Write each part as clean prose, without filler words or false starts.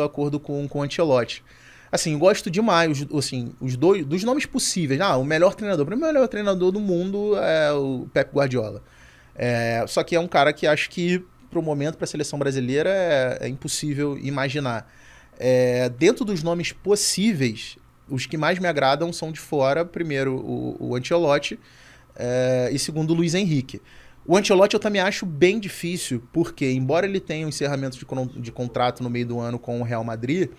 acordo com o Ancelotti. Assim, eu gosto demais, assim, os dois, dos nomes possíveis. O melhor treinador. Para mim, o melhor treinador do mundo é o Pep Guardiola. Só que é um cara que acho que, pro momento, para a seleção brasileira, é impossível imaginar. Dentro dos nomes possíveis, os que mais me agradam são de fora. Primeiro, o Ancelotti, e segundo, o Luiz Henrique. O Ancelotti eu também acho bem difícil, porque, embora ele tenha um encerramento de contrato no meio do ano com o Real Madrid,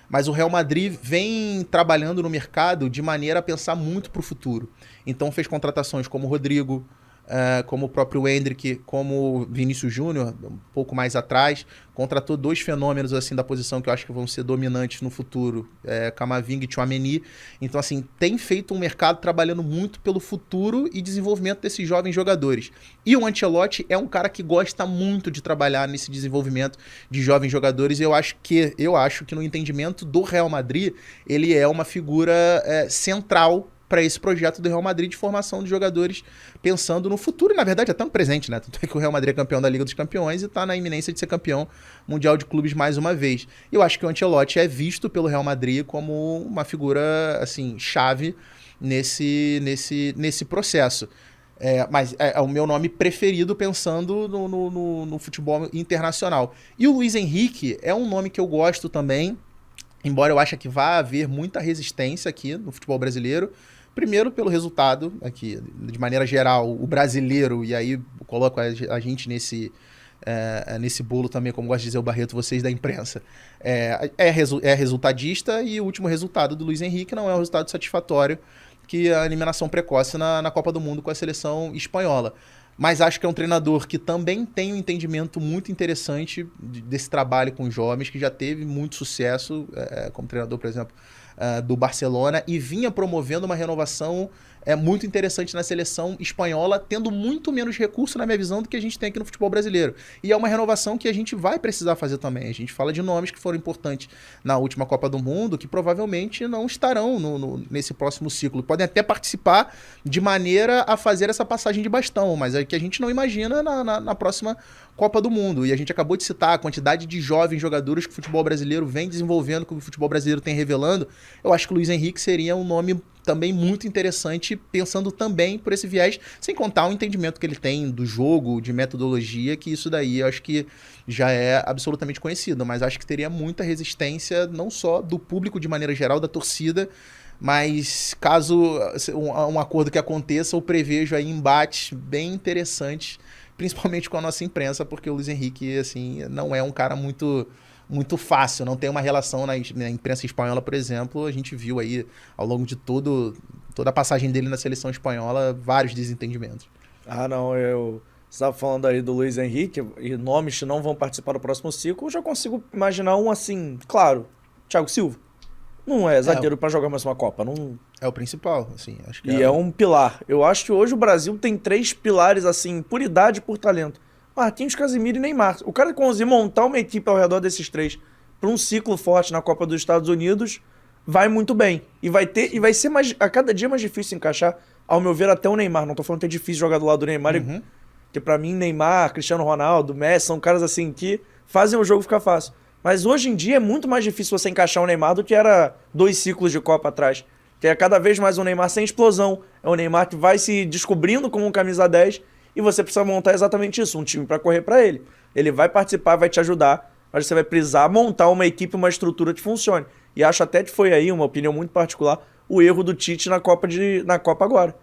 mas o Real Madrid vem trabalhando no mercado de maneira a pensar muito para o futuro. Então fez contratações como o Rodrigo, como o próprio Endrick, como o Vinícius Júnior, um pouco mais atrás. Contratou dois fenômenos assim da posição que eu acho que vão ser dominantes no futuro, Camavinga e Tchouaméni. Então, assim, tem feito um mercado trabalhando muito pelo futuro e desenvolvimento desses jovens jogadores. E o Ancelotti é um cara que gosta muito de trabalhar nesse desenvolvimento de jovens jogadores. Eu acho que no entendimento do Real Madrid, ele é uma figura central para esse projeto do Real Madrid de formação de jogadores pensando no futuro e, na verdade, até no presente, né? Tanto é que o Real Madrid é campeão da Liga dos Campeões e está na iminência de ser campeão mundial de clubes mais uma vez. E eu acho que o Ancelotti é visto pelo Real Madrid como uma figura, assim, chave nesse processo. Mas é o meu nome preferido pensando no futebol internacional. E o Luiz Henrique é um nome que eu gosto também, embora eu ache que vai haver muita resistência aqui no futebol brasileiro. Primeiro, pelo resultado, aqui, de maneira geral, o brasileiro, e aí eu coloco a gente nesse bolo também, como gosta de dizer o Barreto, vocês da imprensa, é resultadista, e o último resultado do Luiz Henrique não é um resultado satisfatório, que é a eliminação precoce na Copa do Mundo com a seleção espanhola. Mas acho que é um treinador que também tem um entendimento muito interessante desse trabalho com jovens, que já teve muito sucesso como treinador, por exemplo, do Barcelona, e vinha promovendo uma renovação muito interessante na seleção espanhola, tendo muito menos recurso, na minha visão, do que a gente tem aqui no futebol brasileiro. E é uma renovação que a gente vai precisar fazer também. A gente fala de nomes que foram importantes na última Copa do Mundo, que provavelmente não estarão nesse próximo ciclo. Podem até participar de maneira a fazer essa passagem de bastão, mas é que a gente não imagina na próxima Copa do Mundo. E a gente acabou de citar a quantidade de jovens jogadores que o futebol brasileiro vem desenvolvendo, que o futebol brasileiro tem revelando. Eu acho que o Luiz Henrique seria um nome também muito interessante, pensando também por esse viés, sem contar o entendimento que ele tem do jogo, de metodologia, que isso daí eu acho que já é absolutamente conhecido, mas acho que teria muita resistência, não só do público de maneira geral, da torcida, mas caso um acordo que aconteça, eu prevejo aí embates bem interessantes, principalmente com a nossa imprensa, porque o Luiz Henrique, assim, não é um cara muito fácil, não tem uma relação na imprensa espanhola, por exemplo. A gente viu aí, ao longo de toda a passagem dele na seleção espanhola, vários desentendimentos. Não, você estava falando aí do Luiz Henrique, e nomes que não vão participar do próximo ciclo, eu já consigo imaginar um assim, claro, Thiago Silva. Não é zagueiro para jogar mais uma Copa. Não... É o principal, assim. Acho que é um pilar. Eu acho que hoje o Brasil tem 3 pilares, assim, por idade e por talento. Marquinhos, Casemiro e Neymar. O cara conseguir montar uma equipe ao redor desses 3 para um ciclo forte na Copa dos Estados Unidos, vai muito bem. E vai ser a cada dia mais difícil encaixar, ao meu ver, até o Neymar. Não tô falando que é difícil jogar do lado do Neymar, porque para mim, Neymar, Cristiano Ronaldo, Messi, são caras assim que fazem o jogo ficar fácil. Mas hoje em dia é muito mais difícil você encaixar o Neymar do que era 2 ciclos de Copa atrás. Que é cada vez mais um Neymar sem explosão. É um Neymar que vai se descobrindo como um camisa 10, e você precisa montar exatamente isso, um time para correr para ele. Ele vai participar, vai te ajudar, mas você vai precisar montar uma equipe, uma estrutura que funcione. E acho até que foi aí, uma opinião muito particular, o erro do Tite na Copa agora.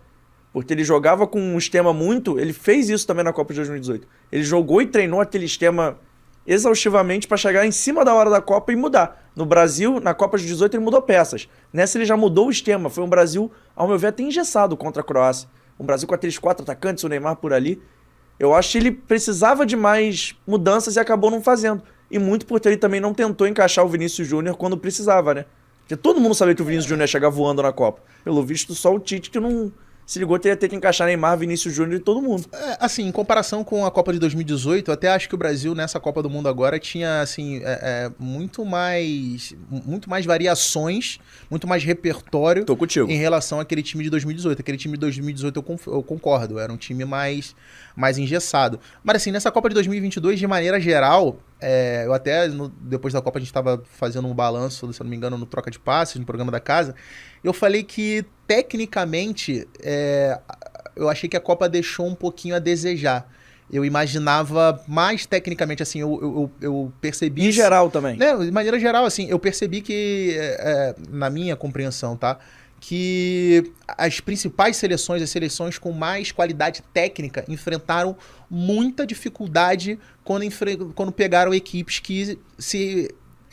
Porque ele jogava com um esquema ele fez isso também na Copa de 2018. Ele jogou e treinou aquele esquema exaustivamente para chegar em cima da hora da Copa e mudar. No Brasil, na Copa de 18, ele mudou peças. Nessa ele já mudou o esquema. Foi um Brasil, ao meu ver, até engessado contra a Croácia. Um Brasil com aqueles 4 atacantes, o Neymar por ali. Eu acho que ele precisava de mais mudanças e acabou não fazendo. E muito porque ele também não tentou encaixar o Vinícius Júnior quando precisava, né? Porque todo mundo sabia que o Vinícius Júnior ia chegar voando na Copa. Pelo visto, só o Tite que não se ligou que ia ter que encaixar Neymar, Vinícius Júnior e todo mundo. Assim, em comparação com a Copa de 2018, eu até acho que o Brasil nessa Copa do Mundo agora tinha, assim, muito mais variações, muito mais repertório. Tô contigo. Em relação àquele time de 2018. Aquele time de 2018 eu concordo, era um time mais engessado. Mas assim, nessa Copa de 2022, de maneira geral, eu até, depois da Copa, a gente estava fazendo um balanço, se eu não me engano, no Troca de Passes, no programa da casa. Eu falei que, tecnicamente, eu achei que a Copa deixou um pouquinho a desejar. Eu imaginava mais tecnicamente, assim, eu percebi... Em geral também. Né, de maneira geral, assim, eu percebi que, na minha compreensão, tá? Que as principais seleções, as seleções com mais qualidade técnica, enfrentaram muita dificuldade quando pegaram equipes que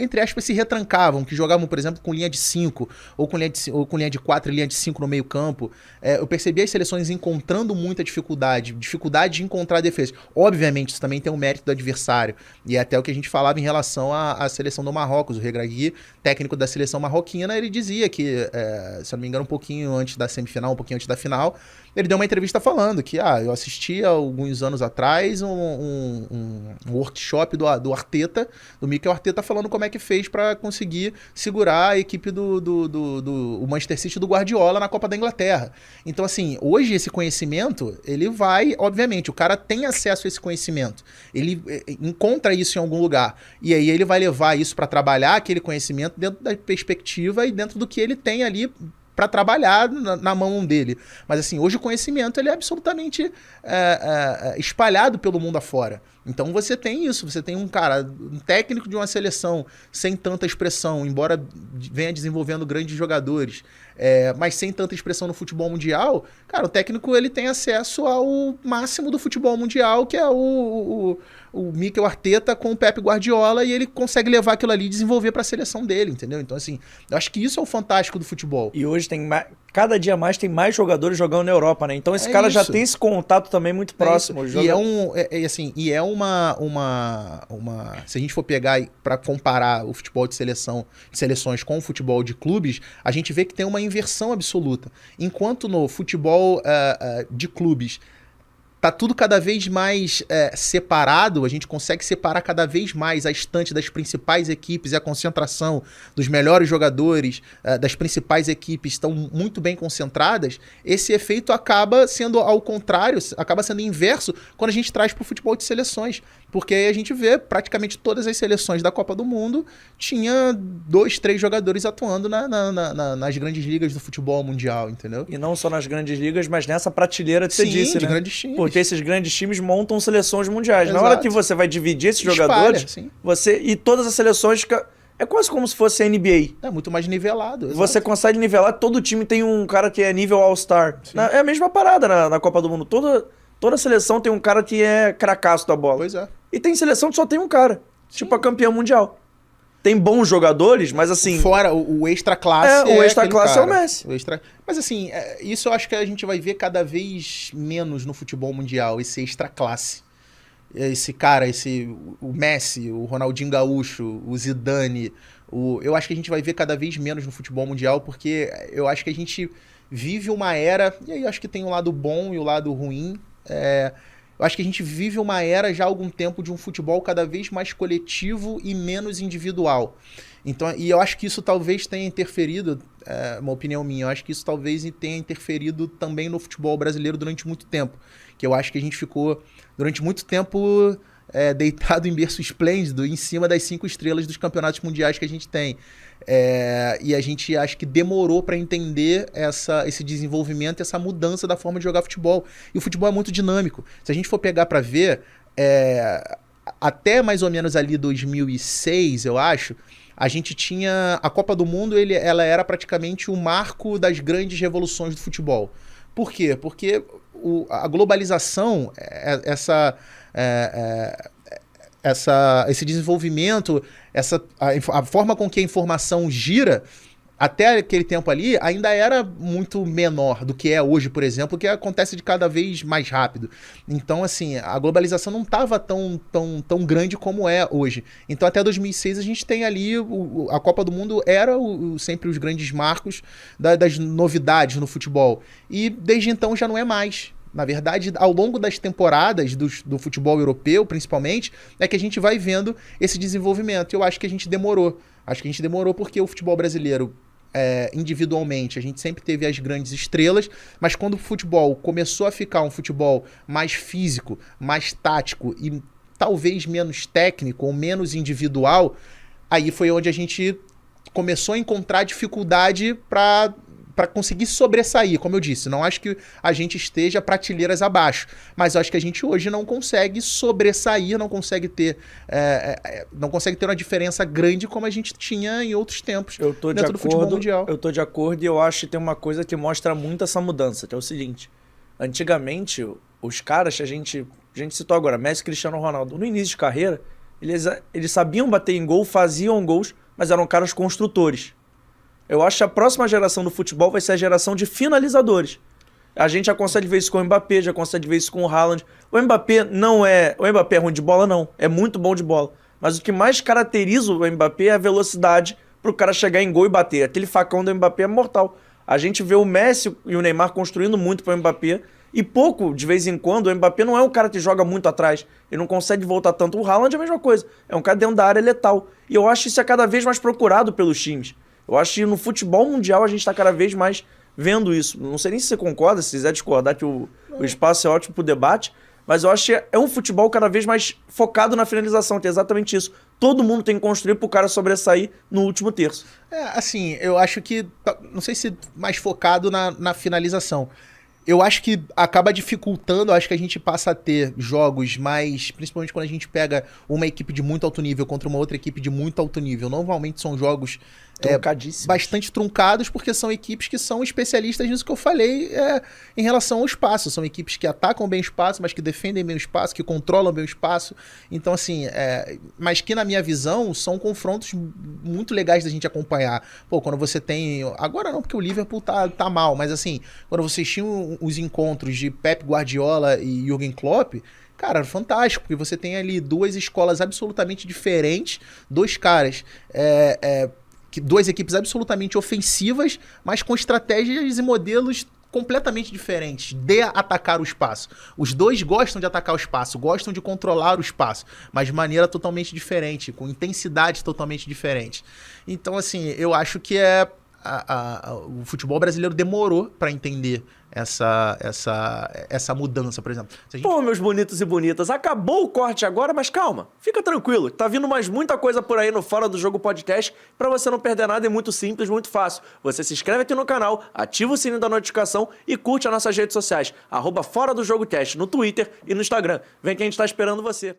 entre aspas, se retrancavam, que jogavam, por exemplo, com linha de 5, ou com linha de 4 e linha de 5 no meio campo. Eu percebi as seleções encontrando muita dificuldade de encontrar defesa. Obviamente, isso também tem um mérito do adversário, e é até o que a gente falava em relação à seleção do Marrocos. O Regragui, técnico da seleção marroquina, ele dizia que, se eu não me engano, um pouquinho antes da semifinal, um pouquinho antes da final, ele deu uma entrevista falando que, eu assisti há alguns anos atrás um workshop do Arteta, do Mikel Arteta, falando como é que fez para conseguir segurar a equipe do Manchester City do Guardiola na Copa da Inglaterra. Então, assim, hoje esse conhecimento, ele vai, obviamente, o cara tem acesso a esse conhecimento, ele encontra isso em algum lugar, e aí ele vai levar isso para trabalhar aquele conhecimento dentro da perspectiva e dentro do que ele tem ali para trabalhar na mão dele. Mas assim, hoje o conhecimento ele é absolutamente espalhado pelo mundo afora. Então você tem isso, você tem um técnico de uma seleção sem tanta expressão, embora venha desenvolvendo grandes jogadores, mas sem tanta expressão no futebol mundial, cara, o técnico ele tem acesso ao máximo do futebol mundial, que é o Mikel Arteta com o Pep Guardiola, e ele consegue levar aquilo ali e desenvolver para a seleção dele, entendeu? Então assim, eu acho que isso é o fantástico do futebol. E hoje cada dia mais tem mais jogadores jogando na Europa, né? Então esse cara já tem esse contato também muito próximo. E é uma se a gente for pegar para comparar o futebol de seleções com o futebol de clubes, a gente vê que tem uma inversão absoluta. Enquanto no futebol de clubes tá tudo cada vez mais separado, a gente consegue separar cada vez mais a estante das principais equipes e a concentração dos melhores jogadores das principais equipes estão muito bem concentradas. Esse efeito acaba sendo ao contrário, acaba sendo inverso quando a gente traz para o futebol de seleções, porque aí a gente vê praticamente todas as seleções da Copa do Mundo tinha 2, 3 jogadores atuando nas grandes ligas do futebol mundial, entendeu? E não só nas grandes ligas, mas nessa prateleira que você disse, de né? Grandes times. Porque esses grandes times montam seleções mundiais. Exato. Na hora que você vai dividir esses jogadores, e todas as seleções... É quase como se fosse a NBA. É muito mais nivelado. Exato. Você consegue nivelar, todo time tem um cara que é nível All-Star. É a mesma parada na Copa do Mundo. Toda seleção tem um cara que é cracaço da bola. Pois é. E tem seleção que só tem um cara. Sim. Tipo a campeã mundial. Tem bons jogadores, mas assim... Fora o extra classe. O extra classe é o Messi. Mas assim, isso eu acho que a gente vai ver cada vez menos no futebol mundial, esse extra classe. Esse cara, o Messi, o Ronaldinho Gaúcho, o Zidane, eu acho que a gente vai ver cada vez menos no futebol mundial, porque eu acho que a gente vive uma era, e aí eu acho que tem o lado bom e o lado ruim, eu acho que a gente vive uma era já há algum tempo de um futebol cada vez mais coletivo e menos individual. Então, e eu acho que isso talvez tenha interferido, uma opinião minha, eu acho que isso talvez tenha interferido também no futebol brasileiro durante muito tempo. Que eu acho que a gente ficou durante muito tempo deitado em berço esplêndido em cima das 5 estrelas dos campeonatos mundiais que a gente tem. E a gente acho que demorou para entender esse desenvolvimento, essa mudança da forma de jogar futebol. E o futebol é muito dinâmico. Se a gente for pegar para ver, até mais ou menos ali 2006, eu acho, a gente tinha... A Copa do Mundo, ela era praticamente o marco das grandes revoluções do futebol. Por quê? Porque a globalização, esse desenvolvimento, a forma com que a informação gira, até aquele tempo ali, ainda era muito menor do que é hoje, por exemplo, que acontece de cada vez mais rápido. Então, assim, a globalização não estava tão grande como é hoje. Então, até 2006, a gente tem ali, a Copa do Mundo era sempre os grandes marcos das novidades no futebol. E desde então já não é mais. Na verdade, ao longo das temporadas do futebol europeu, principalmente, é que a gente vai vendo esse desenvolvimento. Eu acho que a gente demorou. Acho que a gente demorou porque o futebol brasileiro, individualmente, a gente sempre teve as grandes estrelas, mas quando o futebol começou a ficar um futebol mais físico, mais tático talvez menos técnico ou menos individual, aí foi onde a gente começou a encontrar dificuldade para conseguir sobressair, como eu disse. Não acho que a gente esteja prateleiras abaixo, mas acho que a gente hoje não consegue sobressair, não consegue ter uma diferença grande como a gente tinha em outros tempos dentro do futebol mundial. Eu tô de acordo e eu acho que tem uma coisa que mostra muito essa mudança, que é o seguinte. Antigamente, os caras que a gente citou agora, Messi e Cristiano Ronaldo, no início de carreira, eles sabiam bater em gol, faziam gols, mas eram caras construtores. Eu acho que a próxima geração do futebol vai ser a geração de finalizadores. A gente já consegue ver isso com o Mbappé, já consegue ver isso com o Haaland. O Mbappé é ruim de bola, não. É muito bom de bola. Mas o que mais caracteriza o Mbappé é a velocidade pro cara chegar em gol e bater. Aquele facão do Mbappé é mortal. A gente vê o Messi e o Neymar construindo muito pro Mbappé. E pouco, de vez em quando, o Mbappé não é um cara que joga muito atrás. Ele não consegue voltar tanto. O Haaland é a mesma coisa. É um cara dentro da área letal. E eu acho que isso é cada vez mais procurado pelos times. Eu acho que no futebol mundial a gente está cada vez mais vendo isso. Não sei nem se você concorda, se quiser discordar, que o espaço é ótimo para o debate, mas eu acho que é um futebol cada vez mais focado na finalização, que é exatamente isso. Todo mundo tem que construir para o cara sobressair no último terço. Assim, eu acho que, não sei se mais focado na finalização. Eu acho que acaba dificultando, acho que a gente passa a ter jogos mais, principalmente quando a gente pega uma equipe de muito alto nível contra uma outra equipe de muito alto nível. Normalmente são jogos bastante truncados, porque são equipes que são especialistas nisso que eu falei em relação ao espaço. São equipes que atacam bem o espaço, mas que defendem bem o espaço, que controlam bem o espaço. Então, assim, mas que na minha visão são confrontos muito legais da gente acompanhar. Pô, quando você tem... Agora não, porque o Liverpool tá mal, mas assim, quando vocês tinham os encontros de Pep Guardiola e Jürgen Klopp, cara, fantástico, porque você tem ali duas escolas absolutamente diferentes, dois caras, duas equipes absolutamente ofensivas, mas com estratégias e modelos completamente diferentes de atacar o espaço. Os dois gostam de atacar o espaço, gostam de controlar o espaço, mas de maneira totalmente diferente, com intensidade totalmente diferente. Então, assim, eu acho que o futebol brasileiro demorou para entender essa mudança, por exemplo. Pô, meus bonitos e bonitas, acabou o corte agora, mas calma, fica tranquilo, tá vindo mais muita coisa por aí no Fora do Jogo Podcast, pra você não perder nada, é muito simples, muito fácil. Você se inscreve aqui no canal, ativa o sininho da notificação e curte as nossas redes sociais, @Fora do Jogo Cast, no Twitter e no Instagram. Vem que a gente tá esperando você.